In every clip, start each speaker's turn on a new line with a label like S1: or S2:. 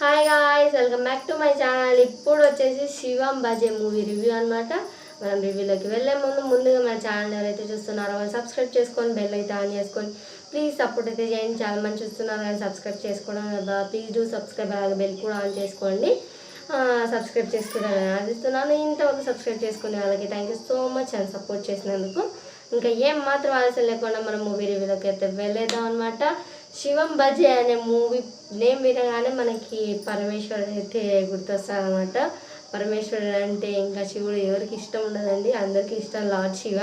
S1: Hi guys, welcome back to my channel. ఇప్పుడు వచ్చేసి శివం బజే movie review అనమాట. మనం రివ్యూలోకి వెళ్ళే ముందుగా మన ఛానల్ ఎవరైతే చూస్తున్నారో వాళ్ళు సబ్స్క్రైబ్ చేసుకొని బెల్ అయితే ఆన్ చేసుకొని ప్లీజ్ సపోర్ట్ అయితే చేయండి. చాలా మంది చూస్తున్నారు కానీ సబ్స్క్రైబ్ చేసుకోవడం కదా, ప్లీజ్ డూ సబ్స్క్రైబ్, అలాగే బెల్ కూడా ఆన్ చేసుకోండి. సబ్స్క్రైబ్ చేసుకుంటారని ఆశిస్తున్నాను. ఇంతవరకు సబ్స్క్రైబ్ చేసుకునే వాళ్ళకి థ్యాంక్ యూ సో మచ్ అని సపోర్ట్ చేసినందుకు. ఇంకా ఏం మాత్రం ఆలస్యం లేకుండా మనం మూవీ రివ్యూలోకి అయితే వెళ్ళేద్దాం అనమాట. శివం బజే అనే మూవీ నేమ్ వినగానే మనకి పరమేశ్వరుడు అయితే గుర్తొస్తాడు అనమాట. పరమేశ్వరుడు అంటే ఇంకా శివుడు ఎవరికి ఇష్టం ఉండదండి, అందరికీ ఇష్టం లార్డ్ శివ.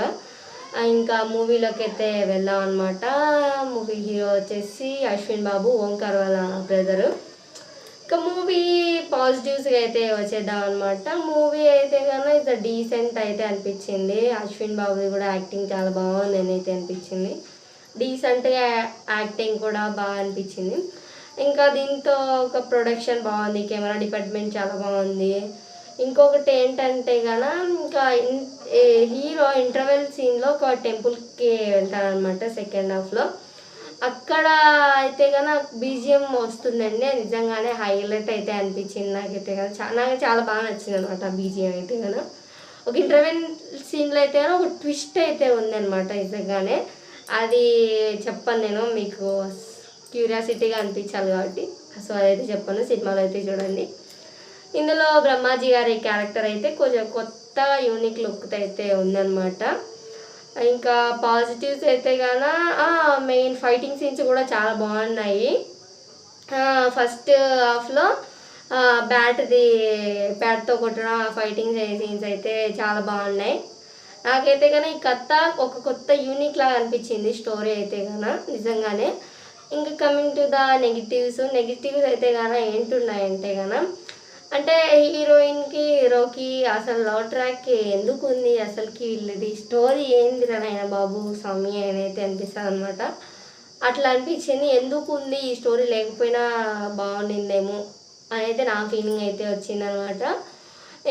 S1: ఇంకా మూవీలోకి అయితే వెళ్ళాం అనమాట. మూవీ హీరో వచ్చేసి అశ్విన్ బాబు, ఓంకార్ వాళ్ళ బ్రదరు. ఇంకా మూవీ పాజిటివ్స్గా అయితే వచ్చేద్దాం అనమాట. మూవీ అయితే కన్నా ఇది డీసెంట్ అయితే అనిపించింది. అశ్విన్ బాబుది కూడా యాక్టింగ్ చాలా బాగుంది అని అయితే అనిపించింది. డీసెంట్గా యాక్టింగ్ కూడా బాగా అనిపించింది. ఇంకా దీంతో ఒక ప్రొడక్షన్ బాగుంది, కెమెరా డిపార్ట్మెంట్ చాలా బాగుంది. ఇంకొకటి ఏంటంటే కనుక ఇంకా హీరో ఇంటర్వెల్ సీన్లో ఒక టెంపుల్కి వెళ్తారనమాట సెకండ్ హాఫ్లో. అక్కడ అయితే కనుక బీజిఎం వస్తుందండి, నిజంగానే హైలైట్ అయితే అనిపించింది నాకైతే కనుక. నాకు చాలా బాగా నచ్చింది అనమాట బీజిఎం అయితే కనుక. ఒక ఇంటర్వెల్ సీన్లో అయితే కనుక ఒక ట్విస్ట్ అయితే ఉందన్నమాట నిజంగానే. అది చెప్పను నేను, మీకు క్యూరియాసిటీగా అనిపించాలి కాబట్టి సో అదైతే చెప్పాను. సినిమాలో అయితే చూడండి. ఇందులో బ్రహ్మాజీ గారి క్యారెక్టర్ అయితే కొంచెం కొత్త యూనిక్ లుక్ అయితే ఉందన్నమాట. ఇంకా పాజిటివ్స్ అయితే గాన మెయిన్ ఫైటింగ్ సీన్స్ కూడా చాలా బాగున్నాయి. ఫస్ట్ హాఫ్లో బ్యాట్తో కొట్టడం ఫైటింగ్ సీన్స్ అయితే చాలా బాగున్నాయి. నాకైతే కనుక ఈ కథ ఒక కొత్త యూనిక్ లాగా అనిపించింది స్టోరీ అయితే కనుక నిజంగానే. ఇంకా కమింగ్ టు ద నెగిటివ్స్ అయితే కనుక ఏంటున్నాయంటే కనుక, అంటే హీరోకి అసలు లవ్ ట్రాక్ ఎందుకు ఉంది, అసలుకి వీళ్ళది స్టోరీ ఏంది నాయన బాబు స్వామి అని అయితే అనిపిస్తుంది అనమాట. అట్లా అనిపించింది. ఎందుకు ఉంది ఈ స్టోరీ, లేకపోయినా బాగుండిందేమో అని అయితే నా ఫీలింగ్ అయితే వచ్చిందనమాట.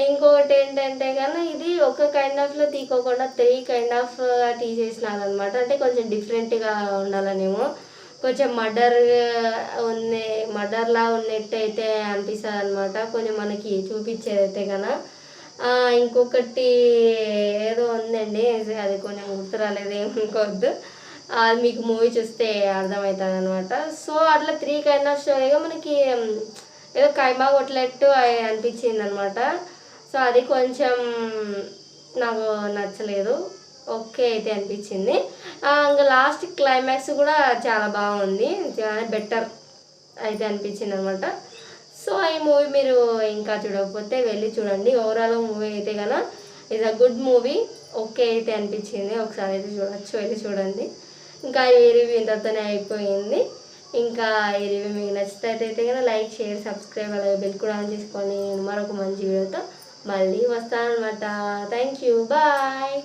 S1: ఇంకొకటి ఏంటంటే కనుక ఇది ఒక కైండ్ ఆఫ్లో తీసుకోకుండా 3 కైండ్ ఆఫ్గా తీసేసినారనమాట. అంటే కొంచెం డిఫరెంట్గా ఉండాలనేమో, కొంచెం మర్డర్లా ఉన్నట్టు అయితే అనిపిస్తుంది అనమాట కొంచెం మనకి చూపించేదైతే కనుక. ఇంకొకటి ఏదో ఉందండి, అది కొంచెం గుర్తు రాలేదు, ఏమనుకోవద్దు. అది మీకు మూవీ చూస్తే అర్థమవుతుంది అనమాట. సో అట్లా 3 కైండ్ ఆఫ్ స్టోరీగా మనకి ఏదో కైమా కొట్టినట్టు అనిపించింది అనమాట. సో అది కొంచెం నాకు నచ్చలేదు, ఓకే అయితే అనిపించింది. ఇంకా లాస్ట్ క్లైమాక్స్ కూడా చాలా బాగుంది, బెటర్ అయితే అనిపించింది అనమాట. సో ఈ మూవీ మీరు ఇంకా చూడకపోతే వెళ్ళి చూడండి. ఓవరాల్ మూవీ అయితే కనుక it's a good movie, okay అయితే అనిపించింది. ఒకసారి అయితే చూడొచ్చు, వెళ్ళి చూడండి. ఇంకా ఈ రివ్యూ ఇంతతోనే అయిపోయింది. ఇంకా ఈ రివ్యూ మీకు నచ్చితే అయితే కనుక లైక్, షేర్, సబ్స్క్రైబ్, అలాగే బెల్ కూడా ఆన్ చేసుకొని మరొక మంచి వీడియోతో మళ్ళీ వస్తాను అనమాట. Thank you, bye.